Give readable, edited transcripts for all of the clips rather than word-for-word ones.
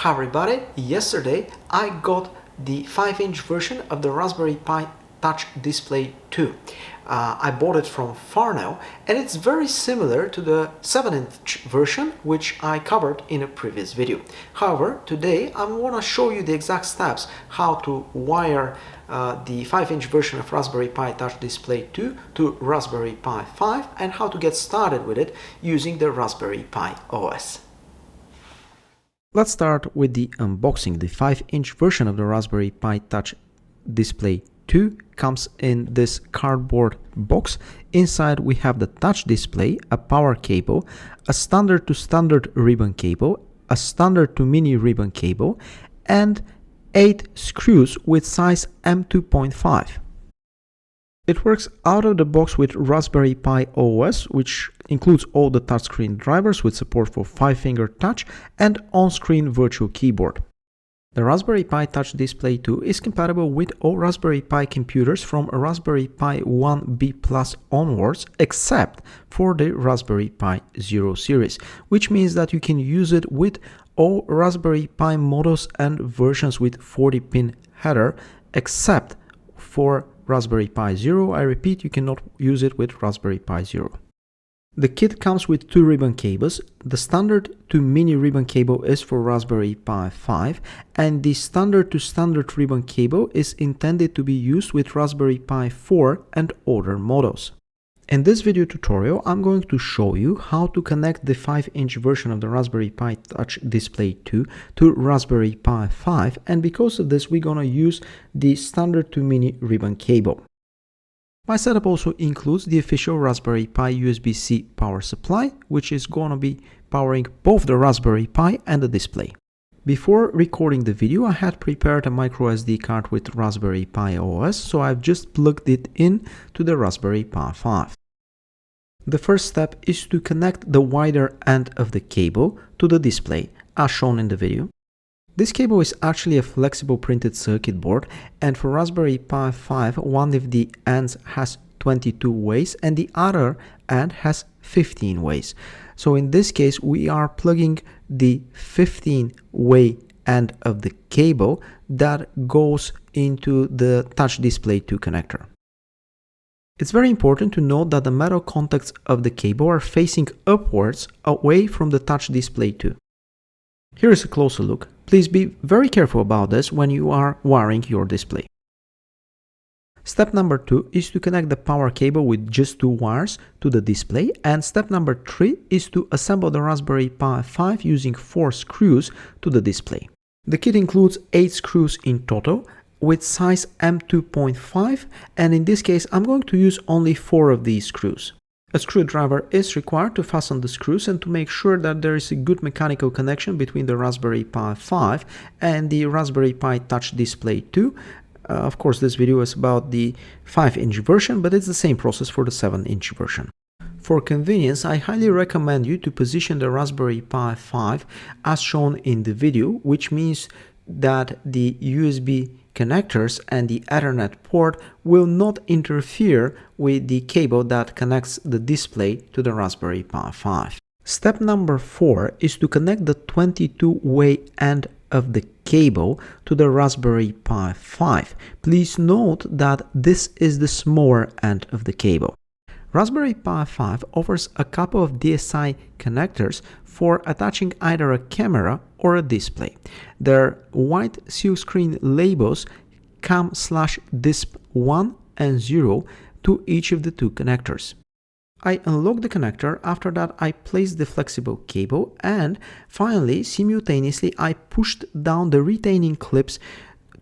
Hi everybody, yesterday I got the 5-inch version of the Raspberry Pi Touch Display 2. I bought it from Farnell and it's very similar to the 7-inch version which I covered in a previous video. However, today I want to show you the exact steps how to wire the 5-inch version of Raspberry Pi Touch Display 2 to Raspberry Pi 5 and how to get started with it using the Raspberry Pi OS. Let's start with the unboxing. The 5-inch version of the Raspberry Pi Touch Display 2 comes in this cardboard box. Inside we have the touch display, a power cable, a standard to standard ribbon cable, a standard to mini ribbon cable, and 8 screws with size M2.5. It works out of the box with Raspberry Pi OS, which includes all the touchscreen drivers with support for 5-finger touch and on-screen virtual keyboard. The Raspberry Pi Touch Display 2 is compatible with all Raspberry Pi computers from Raspberry Pi 1B Plus onwards, except for the Raspberry Pi Zero series, which means that you can use it with all Raspberry Pi models and versions with 40-pin header, except for Raspberry Pi Zero. I repeat, you cannot use it with Raspberry Pi Zero. The kit comes with 2 ribbon cables. The standard to mini ribbon cable is for Raspberry Pi 5, and the standard to standard ribbon cable is intended to be used with Raspberry Pi 4 and older models. In this video tutorial, I'm going to show you how to connect the 5-inch version of the Raspberry Pi Touch Display 2 to Raspberry Pi 5, and because of this, we're gonna use the standard to mini ribbon cable. My setup also includes the official Raspberry Pi USB-C power supply, which is gonna be powering both the Raspberry Pi and the display. Before recording the video, I had prepared a micro SD card with Raspberry Pi OS, so I've just plugged it in to the Raspberry Pi 5. The first step is to connect the wider end of the cable to the display, as shown in the video. This cable is actually a flexible printed circuit board, and for Raspberry Pi 5, one of the ends has 22 ways and the other end has 15 ways. So in this case, we are plugging the 15-way end of the cable that goes into the Touch Display 2 connector. It's very important to note that the metal contacts of the cable are facing upwards away from the Touch Display 2. Here is a closer look. Please be very careful about this when you are wiring your display. Step number 2 is to connect the power cable with just 2 wires to the display, and step number 3 is to assemble the Raspberry Pi 5 using 4 screws to the display. The kit includes 8 screws in total with size M2.5, and in this case I'm going to use only 4 of these screws. A screwdriver is required to fasten the screws and to make sure that there is a good mechanical connection between the Raspberry Pi 5 and the Raspberry Pi Touch Display 2. Of course, this video is about the 5-inch version, but it's the same process for the 7-inch version. For convenience, I highly recommend you to position the Raspberry Pi 5 as shown in the video, which means that the USB connectors and the Ethernet port will not interfere with the cable that connects the display to the Raspberry Pi 5. Step number 4 is to connect the 22-way end of the cable to the Raspberry Pi 5. Please note that this is the smaller end of the cable. Raspberry Pi 5 offers a couple of DSI connectors for attaching either a camera or a display. Their white silkscreen labels CAM/DISP1 and 0 to each of the 2 connectors. I unlock the connector. After that, I place the flexible cable, and finally, simultaneously, I pushed down the retaining clips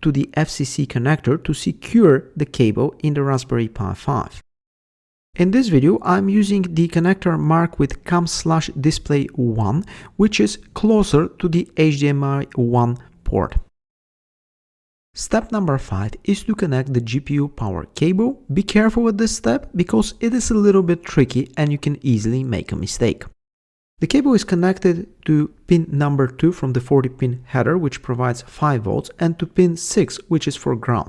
to the FCC connector to secure the cable in the Raspberry Pi 5. In this video, I'm using the connector marked with CAM/Display1, which is closer to the HDMI 1 port. Step number 5 is to connect the GPU power cable. Be careful with this step because it is a little bit tricky and you can easily make a mistake. The cable is connected to pin number 2 from the 40-pin header, which provides 5 volts, and to pin 6, which is for ground.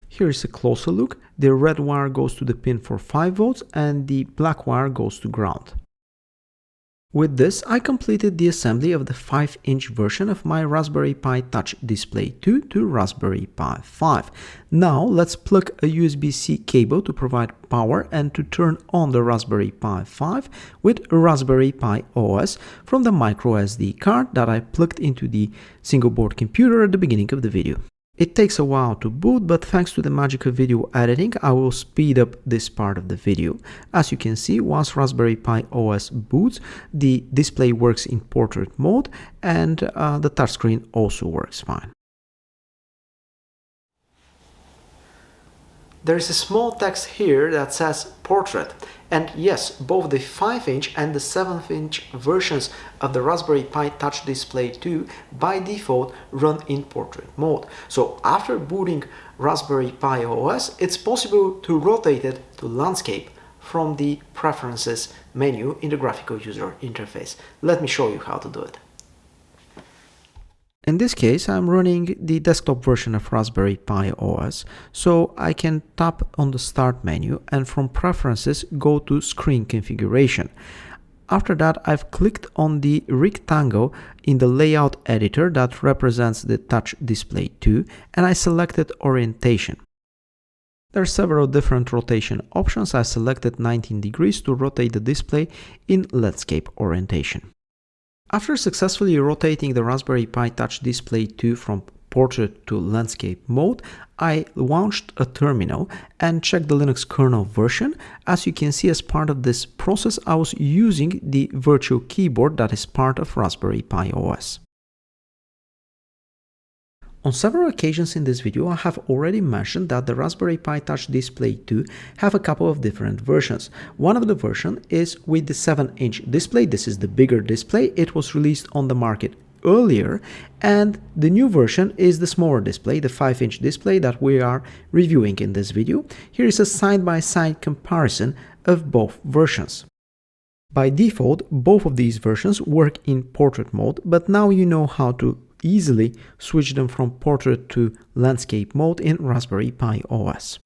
Here is a closer look. The red wire goes to the pin for 5 volts and the black wire goes to ground. With this, I completed the assembly of the 5-inch version of my Raspberry Pi Touch Display 2 to Raspberry Pi 5. Now let's plug a USB-C cable to provide power and to turn on the Raspberry Pi 5 with Raspberry Pi OS from the micro SD card that I plugged into the single board computer at the beginning of the video. It takes a while to boot, but thanks to the magic of video editing, I will speed up this part of the video. As you can see, once Raspberry Pi OS boots, the display works in portrait mode and the touchscreen also works fine. There is a small text here that says portrait, and yes, both the 5-inch and the 7-inch versions of the Raspberry Pi Touch Display 2 by default run in portrait mode. So after booting Raspberry Pi OS, it's possible to rotate it to landscape from the preferences menu in the graphical user interface. Let me show you how to do it. In this case, I'm running the desktop version of Raspberry Pi OS, so I can tap on the Start menu and from Preferences go to Screen Configuration. After that, I've clicked on the rectangle in the layout editor that represents the Touch Display 2 and I selected Orientation. There are several different rotation options. I selected 19 degrees to rotate the display in landscape orientation. After successfully rotating the Raspberry Pi Touch Display 2 from portrait to landscape mode, I launched a terminal and checked the Linux kernel version. As you can see, as part of this process, I was using the virtual keyboard that is part of Raspberry Pi OS. On several occasions in this video, I have already mentioned that the Raspberry Pi Touch Display 2 have a couple of different versions. One of the versions is with the 7-inch display. This is the bigger display. It was released on the market earlier, and the new version is the smaller display, the 5-inch display that we are reviewing in this video. Here is a side-by-side comparison of both versions. By default, both of these versions work in portrait mode, but now you know how to easily switch them from portrait to landscape mode in Raspberry Pi OS.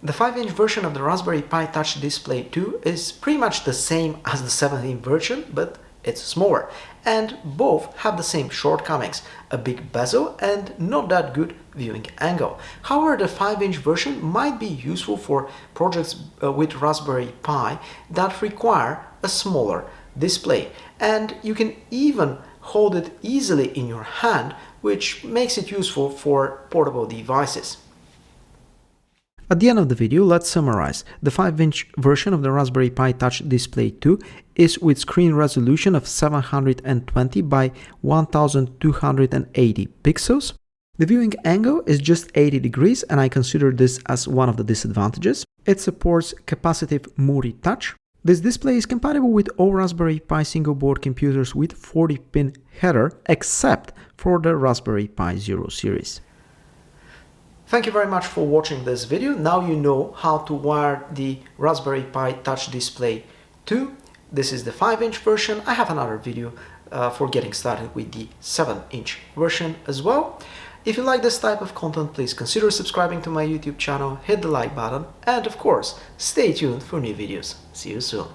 The 5-inch version of the Raspberry Pi Touch Display 2 is pretty much the same as the 7-inch version, but it's smaller, and both have the same shortcomings, a big bezel and not that good viewing angle. However, the 5-inch version might be useful for projects with Raspberry Pi that require a smaller display, and you can even hold it easily in your hand, which makes it useful for portable devices. At the end of the video, let's summarize. The 5-inch version of the Raspberry Pi Touch Display 2 is with screen resolution of 720 by 1280 pixels. The viewing angle is just 80 degrees, and I consider this as one of the disadvantages. It supports capacitive multi-touch. This display is compatible with all Raspberry Pi single board computers with 40-pin header, except for the Raspberry Pi Zero series. Thank you very much for watching this video. Now you know how to wire the Raspberry Pi Touch Display 2. This is the 5-inch version. I have another video for getting started with the 7-inch version as well. If you like this type of content, please consider subscribing to my YouTube channel, hit the like button, and of course, stay tuned for new videos. See you soon.